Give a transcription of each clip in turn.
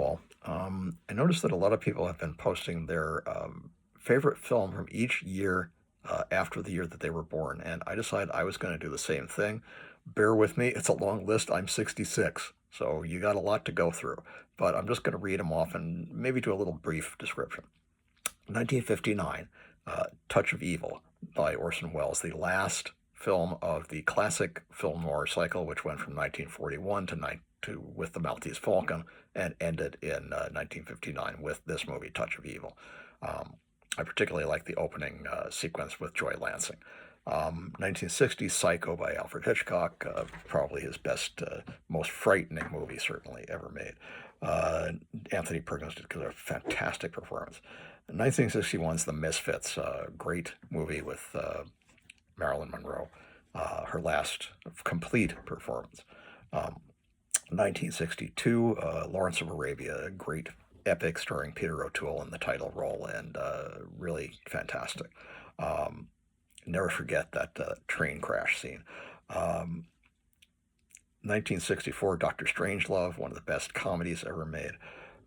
wall, I noticed that a lot of people have been posting their favorite film from each year after the year that they were born, and I decided I was going to do the same thing. Bear with me, it's a long list. I'm 66, so you got a lot to go through, but I'm just going to read them off and maybe do a little brief description. 1959, Touch of Evil by Orson Welles, the last film of the classic film noir cycle, which went from 1941 to With the Maltese Falcon and ended in 1959 with this movie, Touch of Evil. I particularly like the opening sequence with Joy Lansing. 1960 Psycho by Alfred Hitchcock, probably his best, most frightening movie certainly ever made. Anthony Perkins did a fantastic performance. 1961's The Misfits, a great movie with Marilyn Monroe, her last complete performance. 1962, Lawrence of Arabia, a great epic starring Peter O'Toole in the title role, and really fantastic. Never forget that train crash scene. 1964, Dr. Strangelove, one of the best comedies ever made.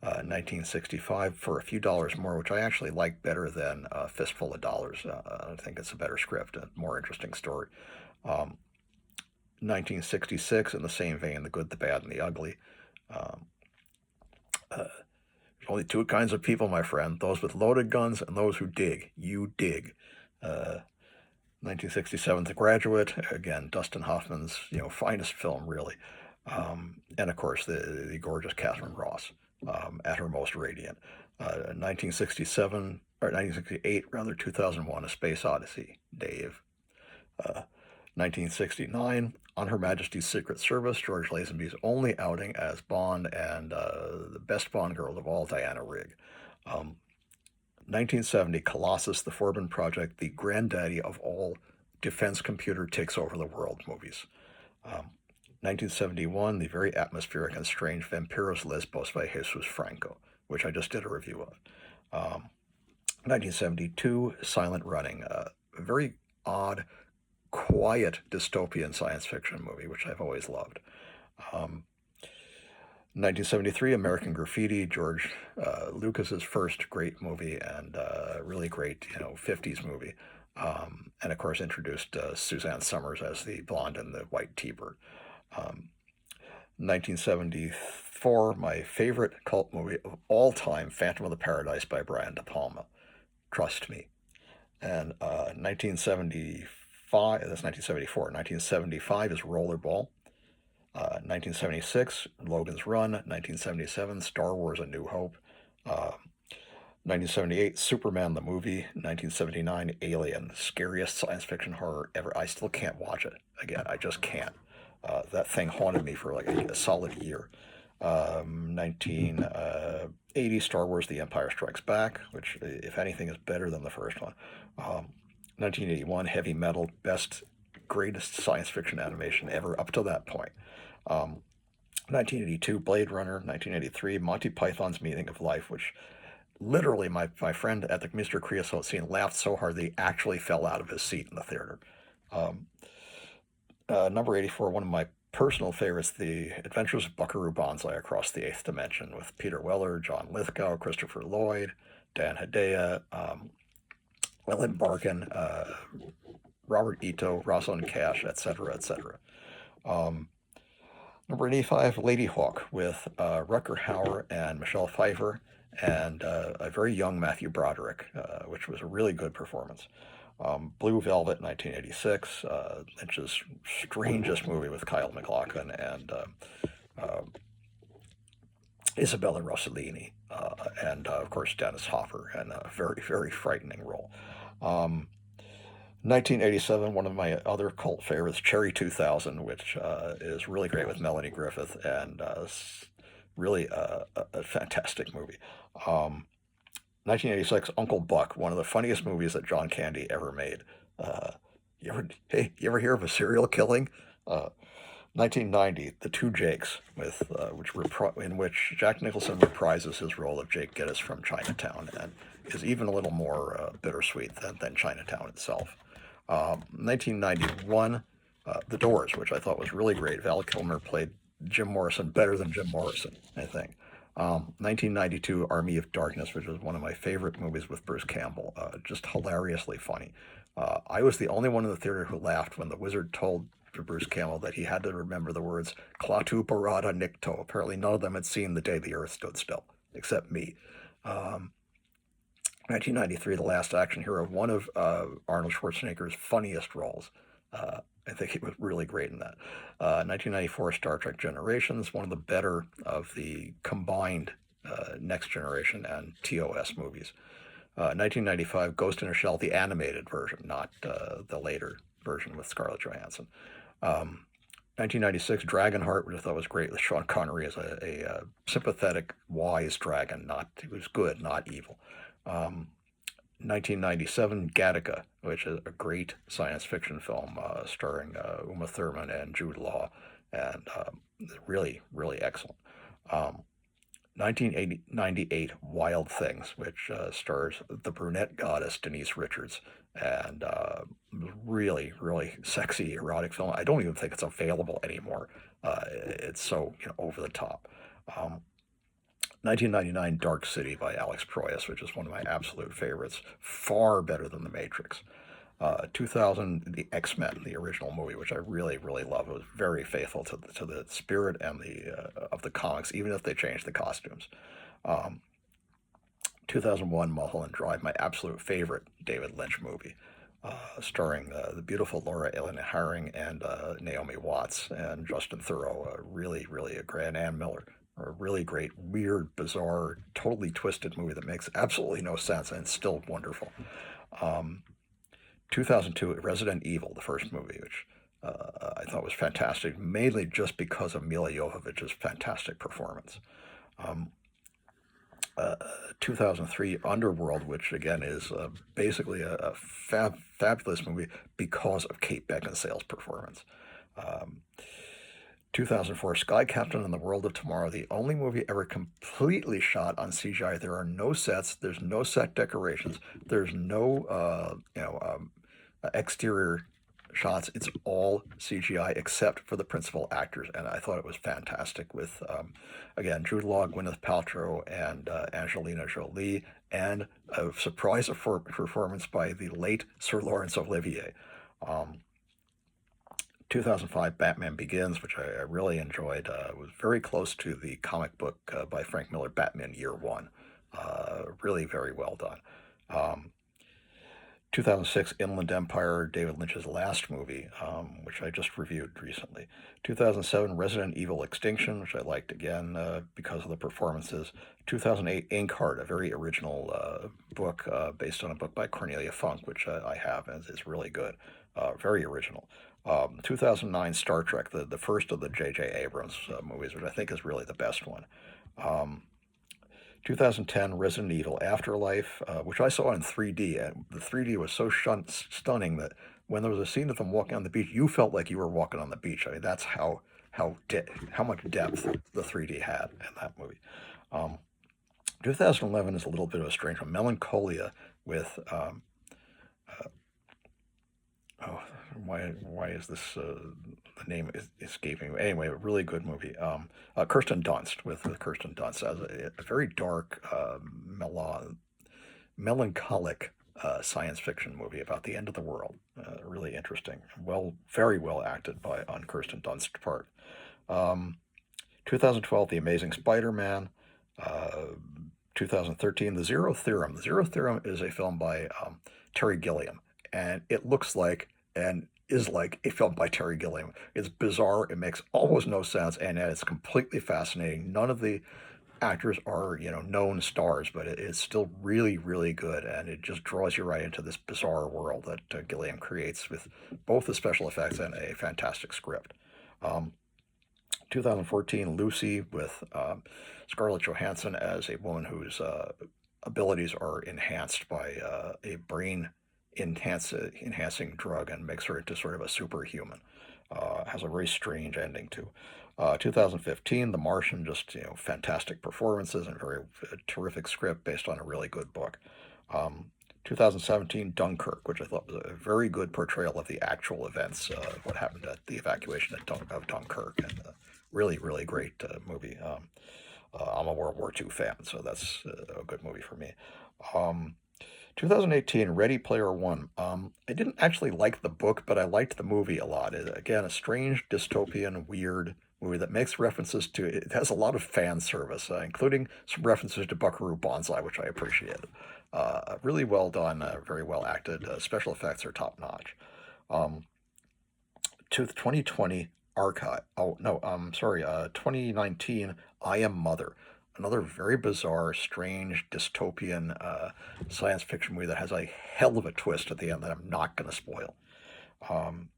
1965, For a Few Dollars More, which I actually like better than Fistful of Dollars. I think it's a better script, a more interesting story. 1966, in the same vein, The Good, the Bad, and the Ugly. There's only two kinds of people, my friend, those with loaded guns and those who dig. You dig. 1967, The Graduate, again, Dustin Hoffman's finest film, really. And of course, the gorgeous Catherine Ross at her most radiant. 1967, or 1968, rather, 2001, A Space Odyssey, Dave. 1969, On Her Majesty's Secret Service, George Lazenby's only outing as Bond, and the best Bond girl of all, Diana Rigg. 1970, Colossus, The Forbin Project, the granddaddy of all defense computer takes over the world movies. 1971, the very atmospheric and strange Vampiros Lesbos by Jesus Franco, which I just did a review of. 1972, Silent Running, a very odd, quiet dystopian science fiction movie, which I've always loved. 1973, American Graffiti, George Lucas's first great movie, and really great, 50s movie. And of course introduced Suzanne Summers as the blonde in the white T-bird. 1974, my favorite cult movie of all time, Phantom of the Paradise by Brian De Palma. Trust me. And 1975, that's 1974. 1975 is Rollerball. 1976, Logan's Run. 1977, Star Wars: A New Hope. 1978, Superman the movie. 1979, Alien, scariest science fiction horror ever. I still can't watch it again. I just can't. That thing haunted me for like a solid year. 1980, Star Wars: The Empire Strikes Back, which, if anything, is better than the first one. 1981, Heavy Metal, best, greatest science fiction animation ever up to that point. 1982, Blade Runner. 1983, Monty Python's Meaning of Life, which literally my friend at the Mr. Creosote scene laughed so hard that he actually fell out of his seat in the theater. Number 84, one of my personal favorites, The Adventures of Buckaroo Banzai Across the Eighth Dimension, with Peter Weller, John Lithgow, Christopher Lloyd, Dan Hedaya, Ellen Barkin, Robert Ito, Rosalind Cash, etc., etc. Number 85, Lady Hawk, with Rutger Hauer and Michelle Pfeiffer, and a very young Matthew Broderick, which was a really good performance. Blue Velvet, 1986, Lynch's strangest movie with Kyle MacLachlan and Isabella Rossellini, and of course Dennis Hopper, and a very, very frightening role. 1987, one of my other cult favorites, Cherry 2000, which is really great with Melanie Griffith, and really a fantastic movie. 1986, Uncle Buck, one of the funniest movies that John Candy ever made. You ever hear of a serial killing? 1990, The Two Jakes, in which Jack Nicholson reprises his role of Jake Gittes from Chinatown, and is even a little more bittersweet than Chinatown itself. 1991, The Doors, which I thought was really great. Val Kilmer played Jim Morrison better than Jim Morrison, I think. 1992, Army of Darkness, which is one of my favorite movies with Bruce Campbell. Just hilariously funny. I was the only one in the theater who laughed when the wizard told Bruce Campbell that he had to remember the words Klaatu Barada Nikto. Apparently, none of them had seen The Day the Earth Stood Still, except me. Um, 1993, The Last Action Hero, one of Arnold Schwarzenegger's funniest roles. I think he was really great in that. 1994, Star Trek Generations, one of the better of the combined Next Generation and TOS movies. 1995, Ghost in a Shell, the animated version, not the later version with Scarlett Johansson. 1996, Dragonheart, which I thought was great, with Sean Connery as a sympathetic, wise dragon. Not He was good, not evil. 1997, Gattaca, which is a great science fiction film starring Uma Thurman and Jude Law, and really, really excellent. 1998, Wild Things, which stars the brunette goddess Denise Richards, and really, really sexy, erotic film. I don't even think it's available anymore. It's so over the top. 1999, Dark City by Alex Proyas, which is one of my absolute favorites, far better than The Matrix. 2000, the X-Men, the original movie, which I really, really love. It was very faithful to the spirit and of the comics, even if they changed the costumes. 2001, Mulholland Drive, my absolute favorite David Lynch movie, starring the beautiful Laura Elena Herring and Naomi Watts and Justin Theroux. Really, really a great, and Ann Miller. A really great, weird, bizarre, totally twisted movie that makes absolutely no sense and it's still wonderful. Um, 2002, Resident Evil, the first movie, which I thought was fantastic, mainly just because of Mila Jovovich's fantastic performance. Um, uh, 2003, Underworld, which again is basically a fabulous movie because of Kate Beckinsale's performance. Um, 2004, Sky Captain and the World of Tomorrow, the only movie ever completely shot on CGI. There are no sets, there's no set decorations, there's no exterior shots. It's all CGI except for the principal actors, and I thought it was fantastic. With again Jude Law, Gwyneth Paltrow, and Angelina Jolie, and a surprise performance by the late Sir Laurence Olivier. Um, 2005, Batman Begins, which I really enjoyed, was very close to the comic book by Frank Miller, Batman Year One. Really very well done. Um, 2006, Inland Empire, David Lynch's last movie, which I just reviewed recently. 2007, Resident Evil Extinction, which I liked again because of the performances. 2008, Inkheart, a very original book based on a book by Cornelia Funk, which I have and is really good. Very original. 2009, Star Trek, the first of the J.J. Abrams movies, which I think is really the best one. Um, 2010, Resident Evil Afterlife, which I saw in 3D, and the 3D was so stunning that when there was a scene of them walking on the beach, you felt like you were walking on the beach. I mean, that's how much depth the 3D had in that movie. Um, 2011 is a little bit of a strange one. Melancholia with oh, why is this the name is escaping me? Anyway, a really good movie. Kirsten Dunst with Kirsten Dunst as a very dark, melancholic science fiction movie about the end of the world. Really interesting. Very well acted by on Kirsten Dunst's part. Um, 2012, The Amazing Spider-Man. Uh, 2013, The Zero Theorem. The Zero Theorem is a film by Terry Gilliam, and it looks like and is like a film by Terry Gilliam. It's bizarre. It makes almost no sense, and it's completely fascinating. None of the actors are known stars, but it is still really, really good, and it just draws you right into this bizarre world that Gilliam creates with both the special effects and a fantastic script. Um, 2014, Lucy with Scarlett Johansson as a woman whose abilities are enhanced by a brain enhancing drug and makes her into sort of a superhuman. Has a very strange ending too. 2015, The Martian, just fantastic performances and very terrific script based on a really good book. 2017, Dunkirk, which I thought was a very good portrayal of the actual events, what happened at the evacuation of Dunkirk, and really, really great movie. I'm a World War II fan, so that's a good movie for me. Um, 2018, Ready Player One. I didn't actually like the book, but I liked the movie a lot. Again, a strange, dystopian, weird movie that makes references to it has a lot of fan service, including some references to Buckaroo Banzai, which I appreciated. Really well done, very well acted. Special effects are top notch. Um, to the 2020 archive. Oh no, sorry. 2019. I Am Mother. Another very bizarre, strange, dystopian science fiction movie that has a hell of a twist at the end that I'm not going to spoil. Um,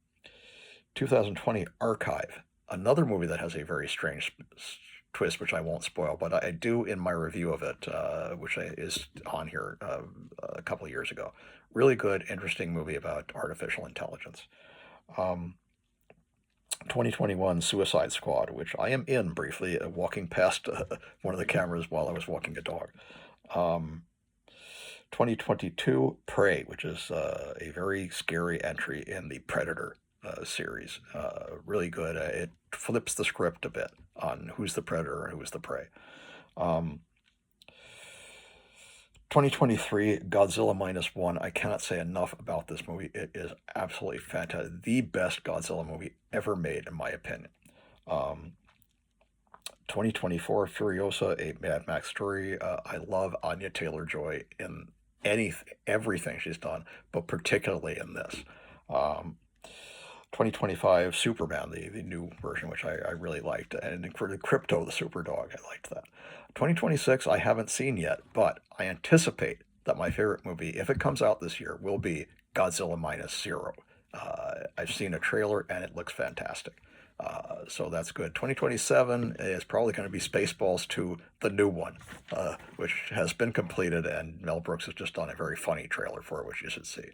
2020 Archive. Another movie that has a very strange twist, which I won't spoil, but I do in my review of it, is on here a couple of years ago. Really good, interesting movie about artificial intelligence. Um, 2021 Suicide Squad, which I am in briefly, walking past one of the cameras while I was walking a dog. Um, 2022 Prey, which is a very scary entry in the Predator series. Really good. It flips the script a bit on who's the predator and who's the prey. Um, 2023 Godzilla Minus One. I cannot say enough about this movie. It is absolutely fantastic. The best Godzilla movie ever made, in my opinion. Um, 2024 Furiosa, a Mad Max story. I love Anya Taylor-Joy in everything she's done, but particularly in this. Um, 2025 Superman, the new version, which I really liked, and for the Crypto, the super dog, I liked that. 2026 I haven't seen yet, but I anticipate that my favorite movie, if it comes out this year, will be Godzilla Minus Zero. I've seen a trailer and it looks fantastic. So that's good. 2027 is probably going to be Spaceballs 2, the new one, which has been completed, and Mel Brooks has just done a very funny trailer for it, which you should see.